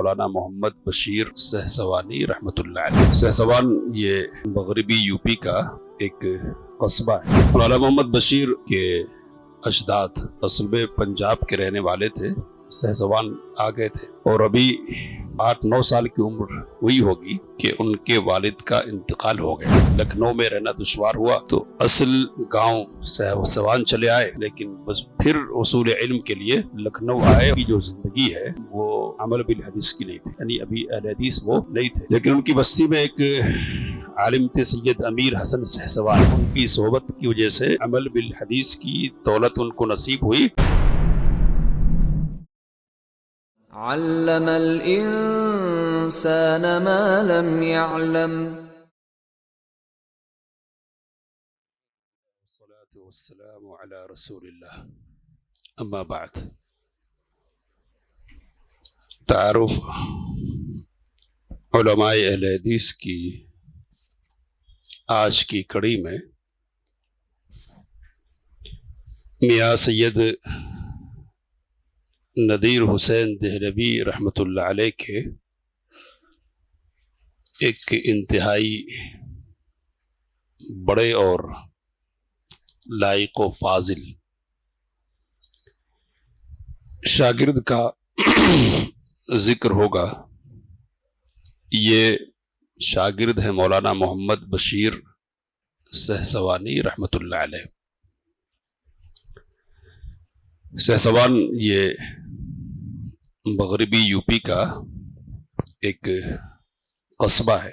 مولانا محمد بشیر سہسوانی رحمۃ اللہ علیہ۔ سہسوان یہ مغربی یو پی کا ایک قصبہ ہے۔ مولانا محمد بشیر کے اجداد اصل میں پنجاب کے رہنے والے تھے، سہسوان آ گئے تھے اور ابھی 8-9 سال کی عمر ہوئی ہوگی کہ ان کے والد کا انتقال ہو گیا۔ لکھنؤ میں رہنا دشوار ہوا تو اصل گاؤں سہسوان چلے آئے، لیکن بس پھر اصول علم کے لیے لکھنؤ آئے۔ کی جو زندگی ہے وہ عمل بالحدیث کی نہیں تھی، یعنی ابھی اہل حدیث وہ نہیں تھے، لیکن ان کی بستی میں ایک عالم تھے سید امیر حسن سہسوان۔ ان کی صحبت کی وجہ سے عمل بالحدیث کی دولت ان کو نصیب ہوئی۔ علم الانسان ما لم يعلم والصلاة والسلام على رسول اللہ، اما بعد۔ تعارف علماء اہل حدیث کی آج کی کڑی میں میاں سید نذیر حسین دہلوی رحمۃ اللہ علیہ کے ایک انتہائی بڑے اور لائق و فاضل شاگرد کا ذکر ہوگا۔ یہ شاگرد ہے مولانا محمد بشیر سہسوانی رحمۃ اللہ علیہ۔ سہسوان یہ مغربی یو پی کا ایک قصبہ ہے۔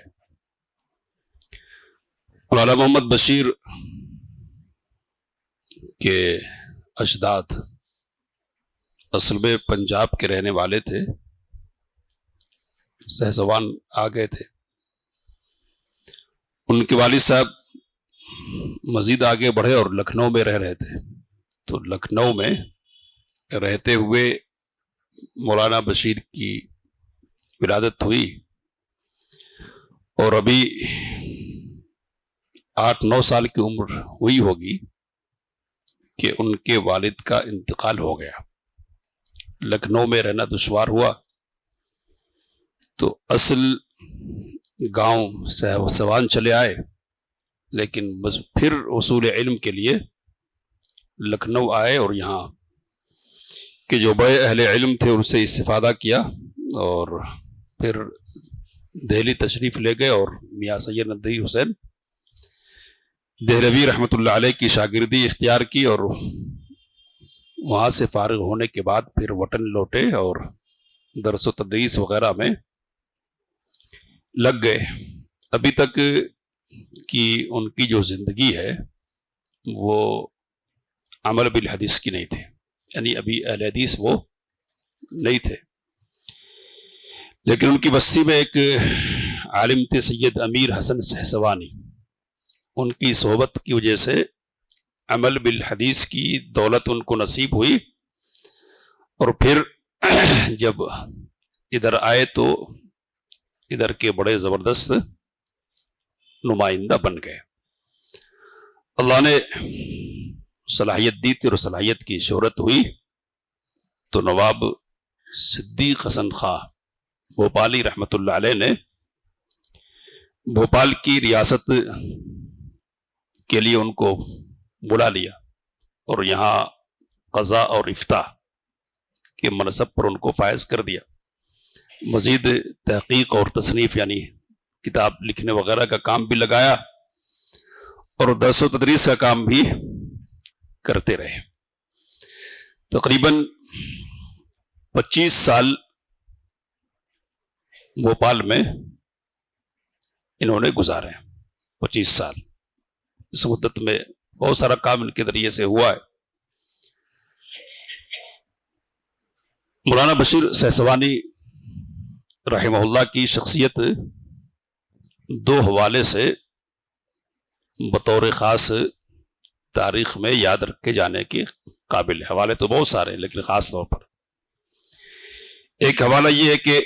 مولانا محمد بشیر کے اجداد اصل میں پنجاب کے رہنے والے تھے، سہسوان آ گئے تھے۔ ان کے والد صاحب مزید آگے بڑھے اور لکھنؤ میں رہ رہے تھے، تو لکھنؤ میں رہتے ہوئے مولانا بشیر کی ولادت ہوئی اور ابھی 8-9 سال کی عمر ہوئی ہوگی کہ ان کے والد کا انتقال ہو گیا۔ لکھنؤ میں رہنا دشوار ہوا تو اصل گاؤں سہسوان چلے آئے، لیکن بس پھر اصول علم کے لیے لکھنؤ آئے اور یہاں کہ جو بڑے اہل علم تھے ان سے استفادہ کیا اور پھر دہلی تشریف لے گئے اور میاں سید نذیر حسین دہلوی رحمۃ اللہ علیہ کی شاگردی اختیار کی، اور وہاں سے فارغ ہونے کے بعد پھر وطن لوٹے اور درس و تدریس وغیرہ میں لگ گئے۔ ابھی تک کی ان کی جو زندگی ہے وہ عمل بالحدیث کی نہیں تھی، یعنی ابھی اہل حدیث وہ نہیں تھے، لیکن ان کی بستی میں ایک عالم تھے سید امیر حسن سہسوانی۔ ان کی صحبت کی وجہ سے عمل بالحدیث کی دولت ان کو نصیب ہوئی، اور پھر جب ادھر آئے تو ادھر کے بڑے زبردست نمائندہ بن گئے۔ اللہ نے صلاحیت دی تھی اور صلاحیت کی شہرت ہوئی تو نواب صدیق حسن خاں بھوپالی رحمۃ اللہ علیہ نے بھوپال کی ریاست کے لیے ان کو بلا لیا اور یہاں قضاء اور افتاء کے منصب پر ان کو فائز کر دیا۔ مزید تحقیق اور تصنیف یعنی کتاب لکھنے وغیرہ کا کام بھی لگایا اور درس و تدریس کا کام بھی کرتے رہے۔ تقریباً 25 سال بھوپال میں انہوں نے گزارے، 25 سال۔ اس مدت میں بہت سارا کام ان کے ذریعے سے ہوا ہے۔ مولانا بشیر سہسوانی رحمہ اللہ کی شخصیت 2 حوالے سے بطور خاص تاریخ میں یاد رکھے جانے کے قابل ہے۔ حوالے تو بہت سارے ہیں لیکن خاص طور پر ایک حوالہ یہ ہے کہ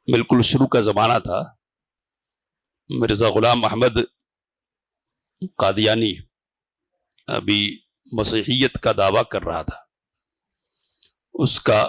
بالکل شروع کا زمانہ تھا، مرزا غلام احمد قادیانی ابھی مسیحیت کا دعویٰ کر رہا تھا، اس کا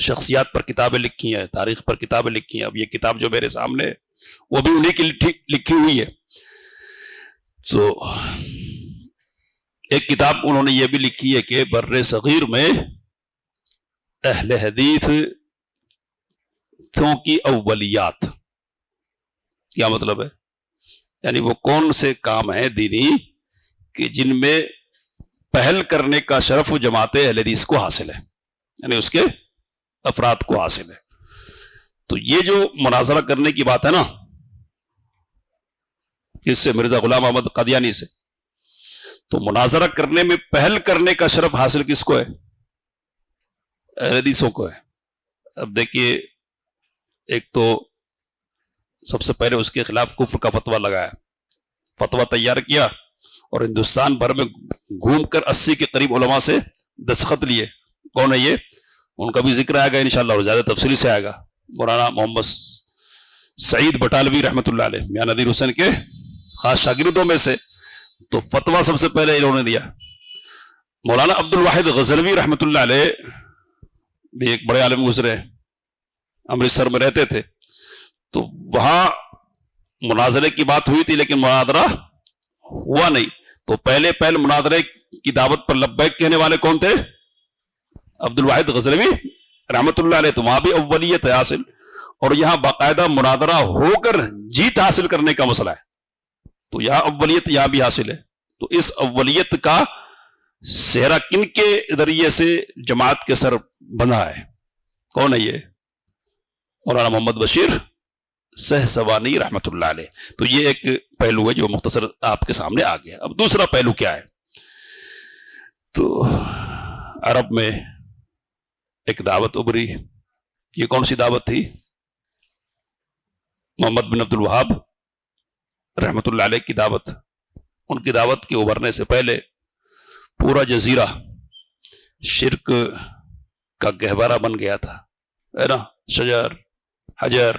شخصیات پر کتابیں لکھی ہیں، تاریخ پر کتابیں لکھی ہیں. اب یہ کتاب جو میرے سامنے ہے وہ بھی انہی کی لکھی ہوئی ہے. تو ایک کتاب انہوں نے یہ بھی لکھی ہے کہ بر صغیر میں اہل حدیث کی اولیات. کیا مطلب ہے؟ یعنی وہ کون سے کام ہیں دینی کہ جن میں پہل کرنے کا شرف جماعت اہل حدیث کو حاصل ہے، یعنی اس کے افراد کو حاصل ہے. تو یہ جو مناظرہ کرنے کی بات ہے نا، اس سے مرزا غلام احمد قادیانی سے، تو مناظرہ کرنے میں پہل کرنے کا شرف حاصل کس کو ہے؟ اہل حدیثوں کو ہے. اب دیکھیے، ایک تو سب سے پہلے اس کے خلاف کفر کا فتویٰ لگایا، فتویٰ تیار کیا اور ہندوستان بھر میں گھوم کر 80 کے قریب علماء سے دستخط لیے. کون ہے یہ؟ ان کا بھی ذکر آئے گا انشاءاللہ اور زیادہ تفصیلی سے آئے گا. مولانا محمد سعید بٹالوی رحمۃ اللہ علیہ، میاں نذیر حسین کے خاص شاگردوں میں سے. تو فتویٰ سب سے پہلے انہوں نے دیا. مولانا عبد الواحد غزنوی رحمۃ اللہ علیہ بھی ایک بڑے عالم گزرے، امرتسر میں رہتے تھے. تو وہاں مناظرے کی بات ہوئی تھی لیکن مناظرہ ہوا نہیں. تو پہلے مناظرے کی دعوت پر لبیک کہنے والے کون تھے؟ عبد الواحد غزنوی رحمۃ اللہ علیہ. تو وہاں بھی اولیت ہے حاصل، اور یہاں باقاعدہ مناظرہ ہو کر جیت حاصل کرنے کا مسئلہ ہے. تو یہاں اولیت یہاں بھی حاصل ہے. تو اس اولیت کا سہرا کن کے ذریعے سے جماعت کے سر بندھا ہے؟ کون ہے یہ؟ مولانا محمد بشیر سہسوانی رحمۃ اللہ علیہ. تو یہ ایک پہلو ہے جو مختصر آپ کے سامنے آ گیا. اب دوسرا پہلو کیا ہے؟ تو عرب میں ایک دعوت ابھری. یہ کون سی دعوت تھی؟ محمد بن عبد الوہاب رحمۃ اللہ علیہ کی دعوت. ان کی دعوت کے ابھرنے سے پہلے پورا جزیرہ شرک کا گہوارہ بن گیا تھا، ہے نا. شجر، حجر،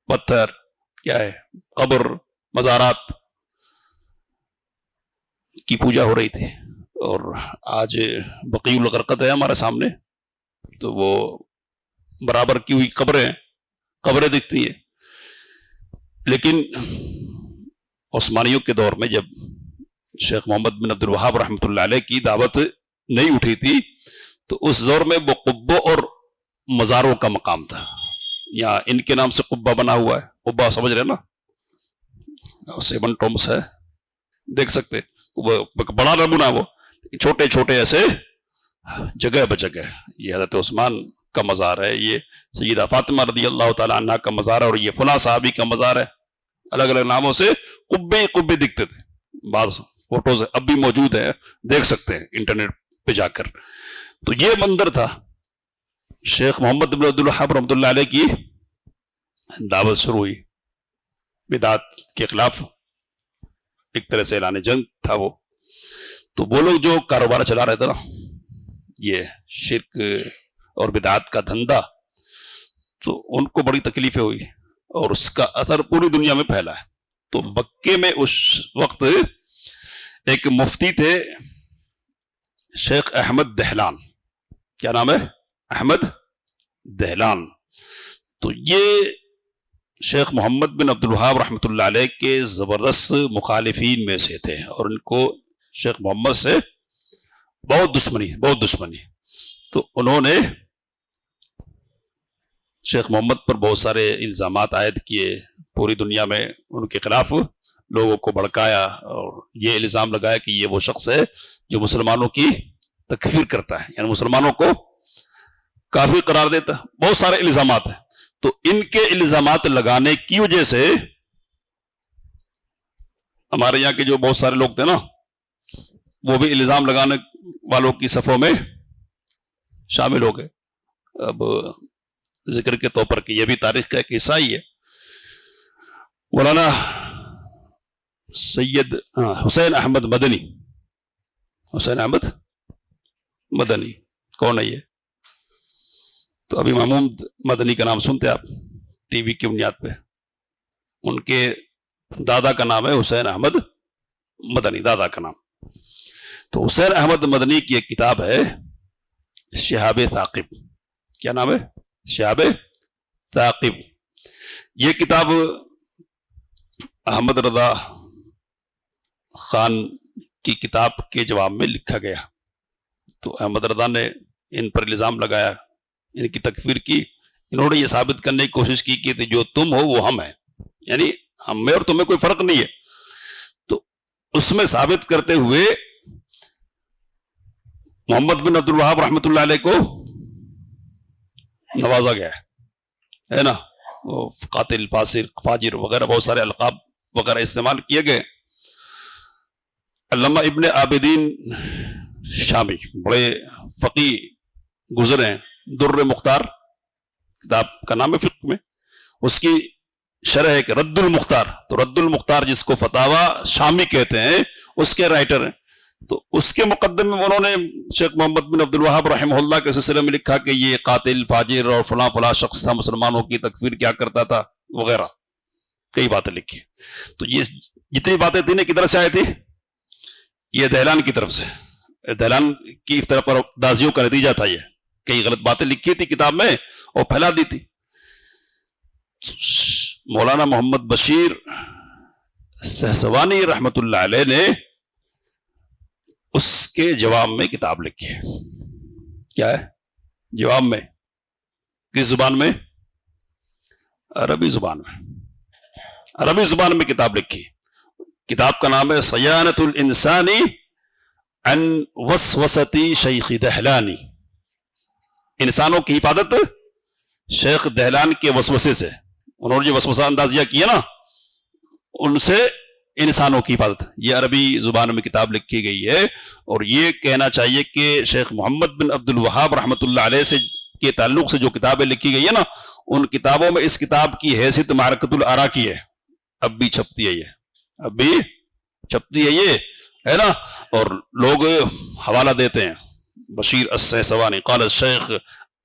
پتھر، کیا ہے، قبر، مزارات کی پوجا ہو رہی تھی. اور آج بقیع الغرقد ہے ہمارے سامنے، تو وہ برابر کی ہوئی قبریں دکھتی ہیں. لیکن عثمانیوں کے دور میں جب شیخ محمد بن عبد الوہاب رحمۃ اللہ علیہ کی دعوت نہیں اٹھی تھی تو اس دور میں وہ قبوں اور مزاروں کا مقام تھا. یہاں ان کے نام سے قبہ بنا ہوا ہے. قبہ سمجھ رہے نا، 7 ٹومس ہے، دیکھ سکتے. وہ بڑا نمونہ، وہ چھوٹے چھوٹے ایسے جگہ بجگہ. یہ حضرت عثمان کا مزار ہے، یہ سیدہ فاطمہ رضی اللہ تعالی عنہ کا مزار ہے، اور یہ فلاں صحابی کا مزار ہے. الگ الگ ناموں سے قبے دکھتے تھے. بعض فوٹوز اب بھی موجود ہیں، دیکھ سکتے ہیں انٹرنیٹ پہ جا کر. تو یہ منظر تھا. شیخ محمد بن عبد الوہاب رحمۃ اللہ علیہ کی دعوت شروع ہوئی. بدعت کے خلاف ایک طرح سے اعلان جنگ تھا وہ. تو وہ لوگ جو کاروبار چلا رہے تھے نا، یہ شرک اور بدعت کا دھندا، تو ان کو بڑی تکلیفیں ہوئی اور اس کا اثر پوری دنیا میں پھیلا ہے. تو مکے میں اس وقت ایک مفتی تھے شیخ احمد دہلان. کیا نام ہے؟ احمد دہلان. تو یہ شیخ محمد بن عبد الوہاب رحمۃ اللہ علیہ کے زبردست مخالفین میں سے تھے، اور ان کو شیخ محمد سے بہت دشمنی. تو انہوں نے شیخ محمد پر بہت سارے الزامات عائد کیے، پوری دنیا میں ان کے خلاف لوگوں کو بھڑکایا، اور یہ الزام لگایا کہ یہ وہ شخص ہے جو مسلمانوں کی تکفیر کرتا ہے، یعنی مسلمانوں کو کافر قرار دیتا. بہت سارے الزامات ہیں. تو ان کے الزامات لگانے کی وجہ سے ہمارے یہاں کے جو بہت سارے لوگ تھے نا، وہ بھی الزام لگانے والوں کی صفوں میں شامل ہو گئے. اب ذکر کے طور پر کہ یہ بھی تاریخ کا ایک حصہ ہی ہے. مولانا سید حسین احمد مدنی کون ہے یہ؟ تو ابھی محمود مدنی کا نام سنتے آپ ٹی وی کی بنیاد پہ. ان کے دادا کا نام ہے حسین احمد مدنی، دادا کا نام. تو حسین احمد مدنی کی ایک کتاب ہے شہاب ثاقب. کیا نام ہے؟ شہاب ثاقب. یہ کتاب احمد رضا خان کی کتاب کے جواب میں لکھا گیا. تو احمد رضا نے ان پر الزام لگایا، ان کی تکفیر کی. انہوں نے یہ ثابت کرنے کی کوشش کی کہ جو تم ہو وہ ہم ہیں، یعنی ہم میں اور تمہیں کوئی فرق نہیں ہے. تو اس میں ثابت کرتے ہوئے محمد بن عبد الوہاب رحمۃ اللہ علیہ کو نوازا گیا ہے نا. وہ قاتل، فاسق، فاجر وغیرہ بہت سارے القاب وغیرہ استعمال کیے گئے. علامہ ابن عابدین شامی بڑے فقی گزرے ہیں، در مختار کتاب کا نام ہے فقہ میں، اس کی شرح ہے کہ رد المختار. تو رد المختار جس کو فتاوی شامی کہتے ہیں اس کے رائٹر ہیں. تو اس کے مقدمے میں انہوں نے شیخ محمد بن عبد الوہاب رحمہ اللہ کے سلسلے میں لکھا کہ یہ قاتل، فاجر اور فلاں فلاں شخص تھا، مسلمانوں کی تکفیر کیا کرتا تھا وغیرہ کئی باتیں لکھی. تو یہ جتنی باتیں تھی کدھر سے آئی تھی؟ یہ دہلان کی طرف سے، دہلان کی طرف دازیوں کا نتیجہ تھا. یہ کئی غلط باتیں لکھی تھی کتاب میں اور پھیلا دی تھی. مولانا محمد بشیر سہسوانی رحمت اللہ علیہ نے اس کے جواب میں کتاب لکھی ہے. کیا ہے جواب میں؟ کس زبان میں؟ عربی زبان میں. عربی زبان میں کتاب لکھی. کتاب کا نام ہے صیانت الانسانی عن وسوستی شیخ دہلانی. انسانوں کی حفاظت شیخ دہلان کے وسوسے سے. انہوں نے جو وسوسہ اندازیہ کیا نا ان سے انسانوں کی حفاظت. یہ عربی زبان میں کتاب لکھی گئی ہے. اور یہ کہنا چاہیے کہ شیخ محمد بن عبد الوہاب رحمۃ اللہ علیہ سے کے تعلق سے جو کتابیں لکھی گئی ہیں نا ان کتابوں میں اس کتاب کی حیثیت معرکۃ الآراء کی ہے. اب بھی چھپتی ہے، یہ اب بھی چھپتی ہے یہ ہے نا. اور لوگ حوالہ دیتے ہیں بشیر السہسوانی، قال الشیخ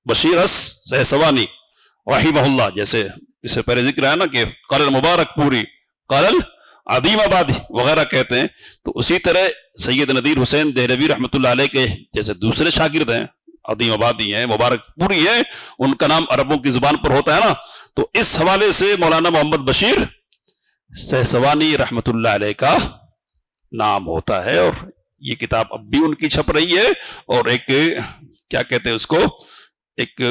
بشیر السہسوانی رحمہ اللہ، جیسے اس سے پہلے ذکر ہے نا کہ قال المبارک پوری، قال العظیم آبادی وغیرہ کہتے ہیں. تو اسی طرح سید نذیر حسین دہلوی رحمۃ اللہ علیہ کے جیسے دوسرے شاگرد ہیں، عظیم آبادی ہیں، مبارک پوری ہیں، ان کا نام عربوں کی زبان پر ہوتا ہے نا. تو اس حوالے سے مولانا محمد بشیر سہسوانی رحمۃ اللہ علیہ کا نام ہوتا ہے. اور یہ کتاب اب بھی ان کی چھپ رہی ہے. اور ایک کیا کہتے ہیں اس کو، ایک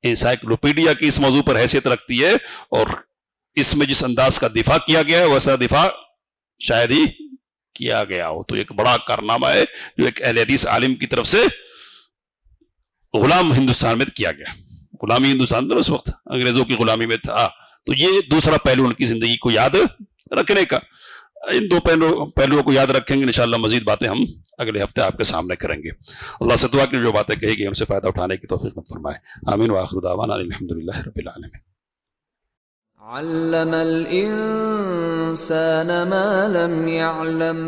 انسائکلوپیڈیا کی اس موضوع پر حیثیت رکھتی ہے. اور اس میں جس انداز کا دفاع کیا گیا ہے ویسا دفاع شاید ہی کیا گیا ہو. تو ایک بڑا کارنامہ ہے جو ایک اہل حدیث عالم کی طرف سے غلام ہندوستان میں کیا گیا. غلامی ہندوستان میں اس وقت انگریزوں کی غلامی میں تھا. تو یہ دوسرا پہلو ان کی زندگی کو یاد رکھنے کا. ان دو پہلوؤں کو یاد رکھیں گے انشاءاللہ مزید باتیں ہم اگلے ہفتے آپ کے سامنے کریں گے. اللہ سے دعا کہ جو باتیں کہی گئی ان سے فائدہ اٹھانے کی توفیق عطا فرمائے. آمین وآخر دعوانا الحمدللہ رب العالمین. علم الإنسان ما لم يعلم